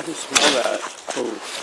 I can smell that. Oh.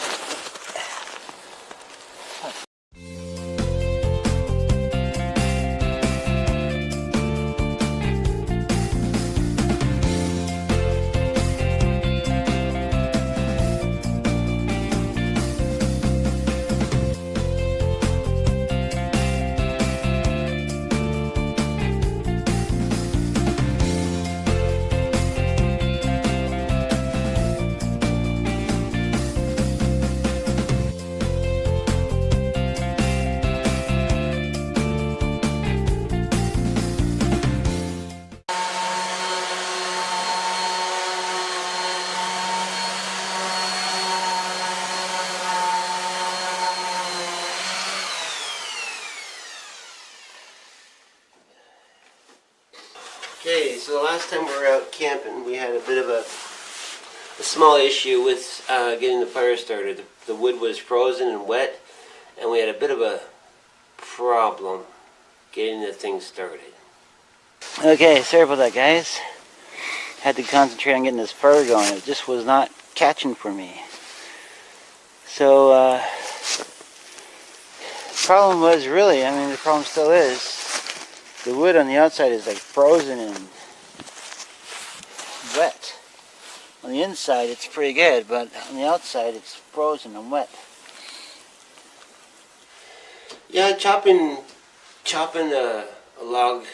Okay, so the last time we were out camping, we had a bit of a small issue with getting the fire started. The wood was frozen and wet, and we had a bit of a problem getting the thing started. Okay, sorry about that, guys. Had to concentrate on getting this fire going. It just was not catching for me. So, the problem was really, the problem still is, the wood on the outside is like frozen and wet. On the inside it's pretty good, but on the outside it's frozen and wet. Yeah, chopping a log,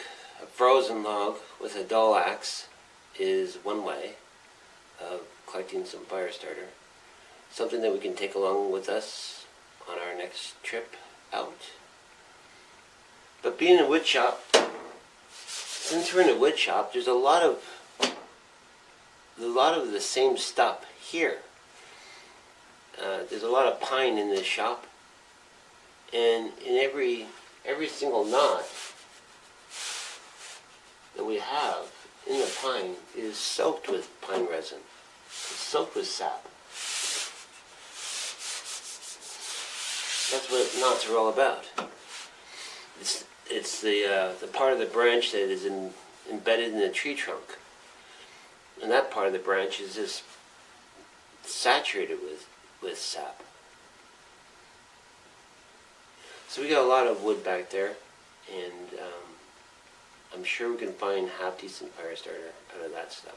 a frozen log with a dull axe is one way of collecting some fire starter. Something that we can take along with us on our next trip out. But being in a wood shop, since we're in a wood shop, there's a lot of the same stuff here. There's a lot of pine in this shop, and in every single knot that we have in the pine is soaked with pine resin. It's soaked with sap. That's what knots are all about. It's the part of the branch that is embedded in the tree trunk, and that part of the branch is just saturated with sap. So we got a lot of wood back there, and I'm sure we can find half decent fire starter out of that stuff.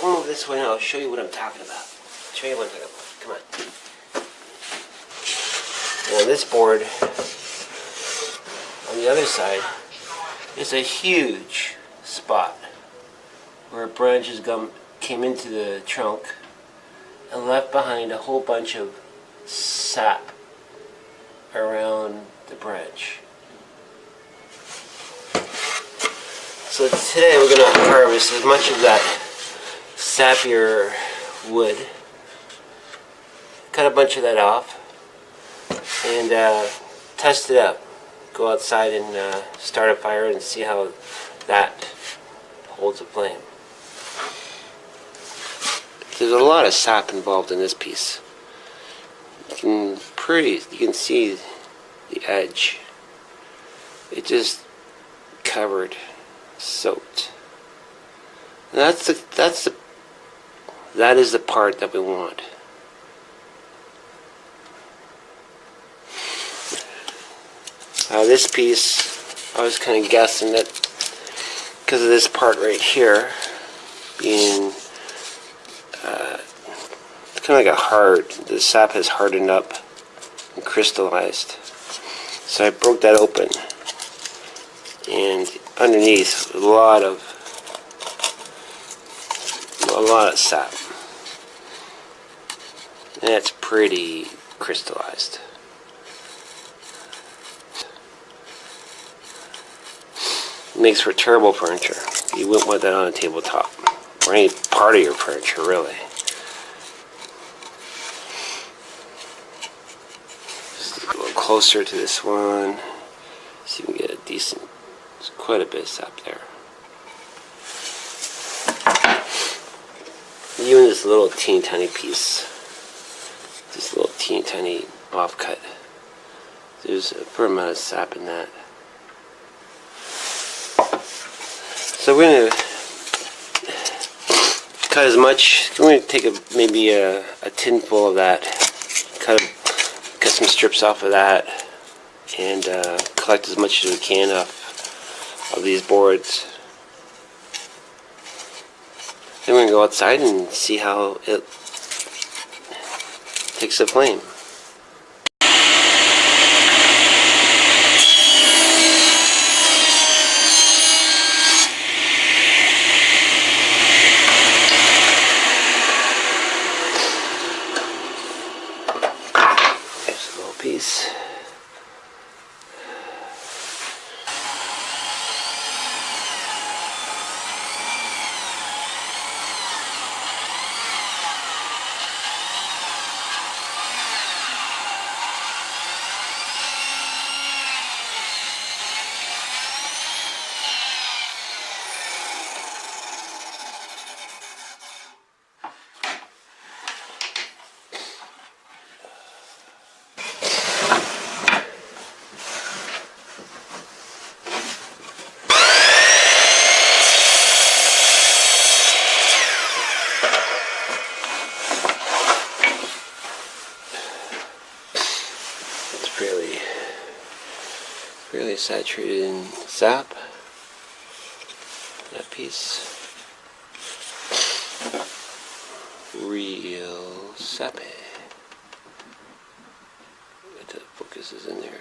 I'll move this way and I'll show you what I'm talking about. Show you what I'm talking about. Come on. Now this board on the other side is a huge spot where branches came into the trunk and left behind a whole bunch of sap around the branch. So today we're going to harvest as much of that sappier wood, cut a bunch of that off, and test it out. Go outside and start a fire and see how that holds a flame. There's a lot of sap involved in this piece. You can see the edge. It just covered, soaked. And that is the part that we want. This piece, I was kind of guessing that because of this part right here being it's kind of like the sap has hardened up and crystallized. So I broke that open, and underneath a lot of sap, and it's pretty crystallized. It makes for terrible furniture. You wouldn't want that on a tabletop or any part of your furniture, really. Just a little closer to this one. See if we can get a decent. There's quite a bit of sap there. Even this little teeny tiny piece, this little teeny tiny offcut, there's a fair amount of sap in that. So we're going to cut as much. I'm going to take maybe a tin full of that, cut some strips off of that, and collect as much as we can of these boards. Then we're going to go outside and see how it takes the flame. There's a little piece. Fairly saturated in sap. That piece. Real sappy. But the focus is in there.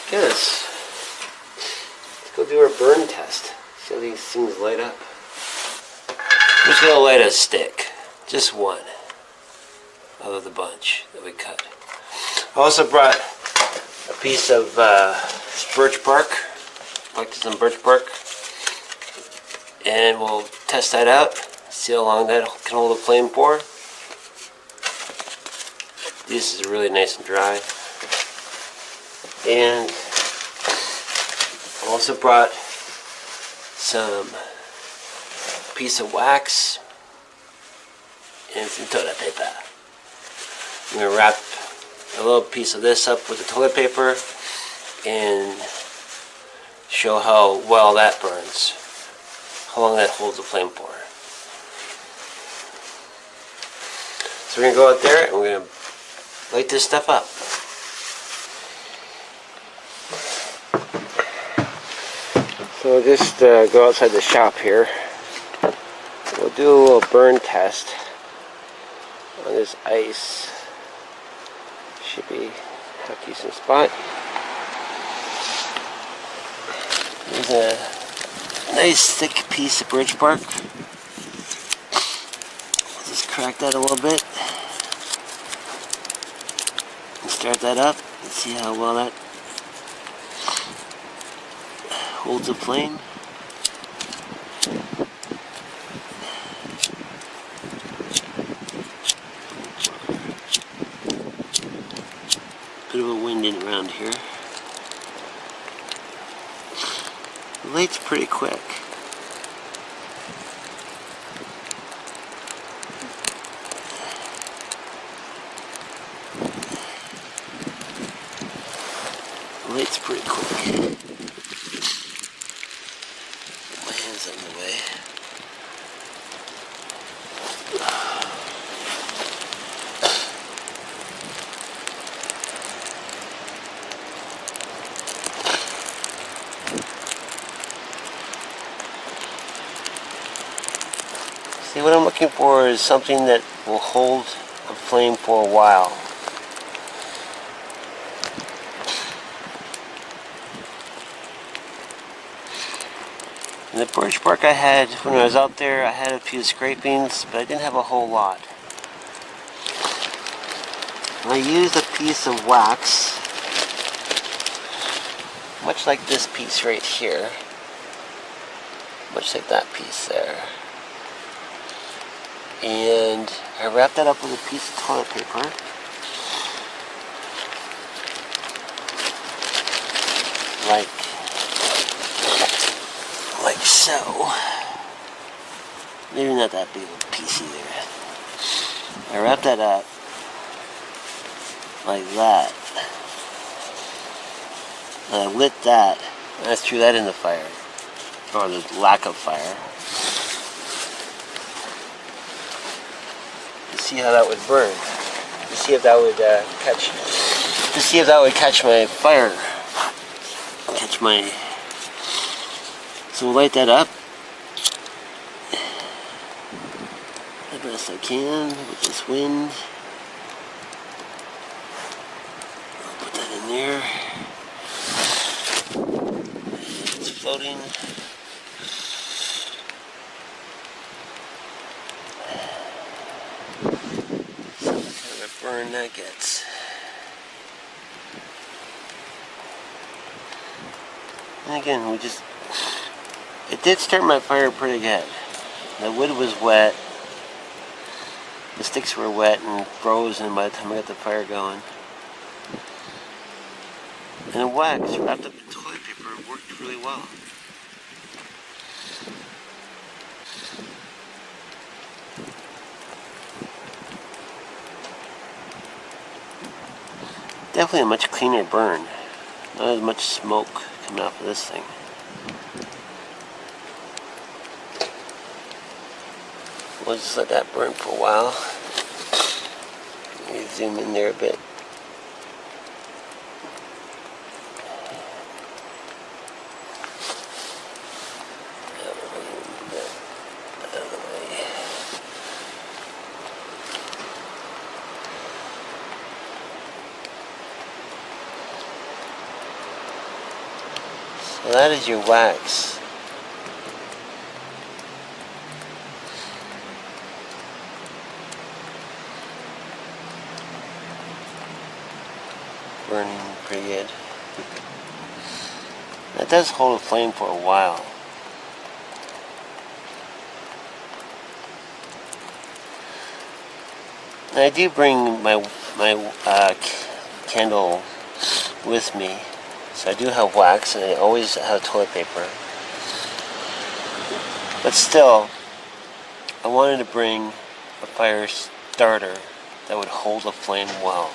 Okay, let's go do our burn test. See how these things light up. I'm just going to light a stick. Just one out of the bunch that we cut. I also brought a piece of birch bark. Collected some birch bark. And we'll test that out. See how long that can hold a flame for. This is really nice and dry. And I also brought some piece of wax and some toilet paper. I'm going to wrap a little piece of this up with the toilet paper and show how well that burns, how long that holds the flame for. So we're going to go out there and we're going to light this stuff up. So we'll just go outside the shop here. We'll do a little burn test on this ice. Should be a decent spot. There's a nice thick piece of birch bark. We'll just crack that a little bit and start that up and see how well that holds a flame. Bit of a wind in around here. The light's pretty quick. The light's pretty quick. See, what I'm looking for is something that will hold a flame for a while. And the birch bark I had, when I was out there, I had a few scrapings, but I didn't have a whole lot. I used a piece of wax, much like this piece right here, much like that piece there. And I wrapped that up with a piece of toilet paper. Like so. Maybe not that big of a piece either. I wrapped that up like that. And I lit that, and I threw that in the fire, or the lack of fire, to see how that would burn, to see if that would catch my fire, So we'll light that up the best I can with this wind. I'll put that in there. It's floating. So what kind of a burn that gets. And again, it did start my fire pretty good. The wood was wet. The sticks were wet and frozen by the time I got the fire going. And the wax wrapped up in toilet paper worked really well. Definitely a much cleaner burn. Not as much smoke coming off of this thing. We'll just let that burn for a while. Let me zoom in there a bit. So that is your wax. Burning pretty good. That does hold a flame for a while. And I do bring my candle with me, so I do have wax and I always have toilet paper. But still, I wanted to bring a fire starter that would hold a flame well.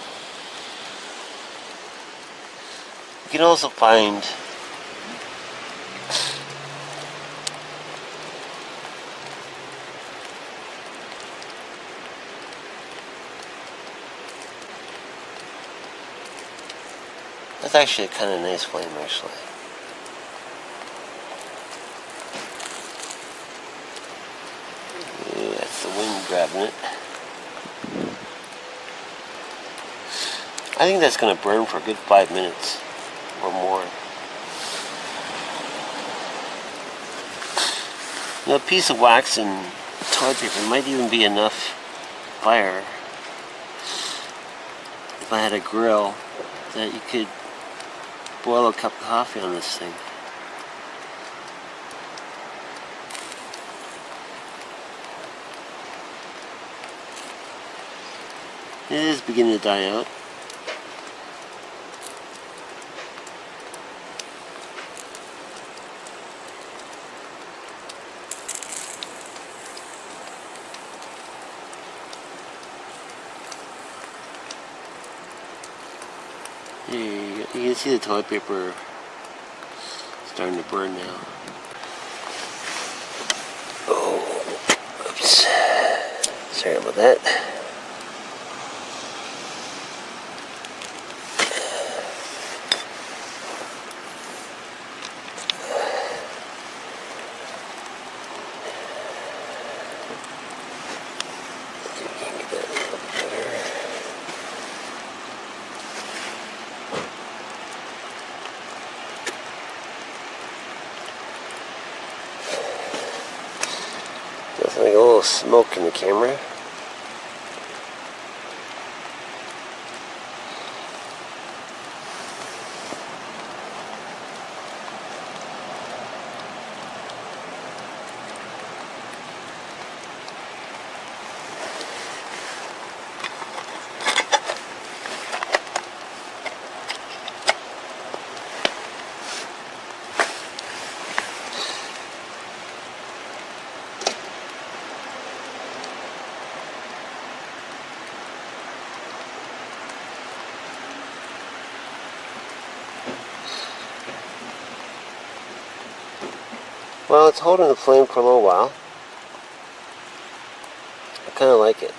You can also find that's actually a kind of nice flame, actually. Ooh, that's the wind grabbing it. I think that's going to burn for a good 5 minutes. Or more. Now, a piece of wax and toilet paper might even be enough fire if I had a grill that you could boil a cup of coffee on this thing. It is beginning to die out. You can see the toilet paper starting to burn now. Oh, oops. Sorry about that. Like a little smoke in the camera. Well, it's holding the flame for a little while. I kind of like it.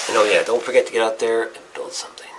And oh yeah, don't forget to get out there and build something.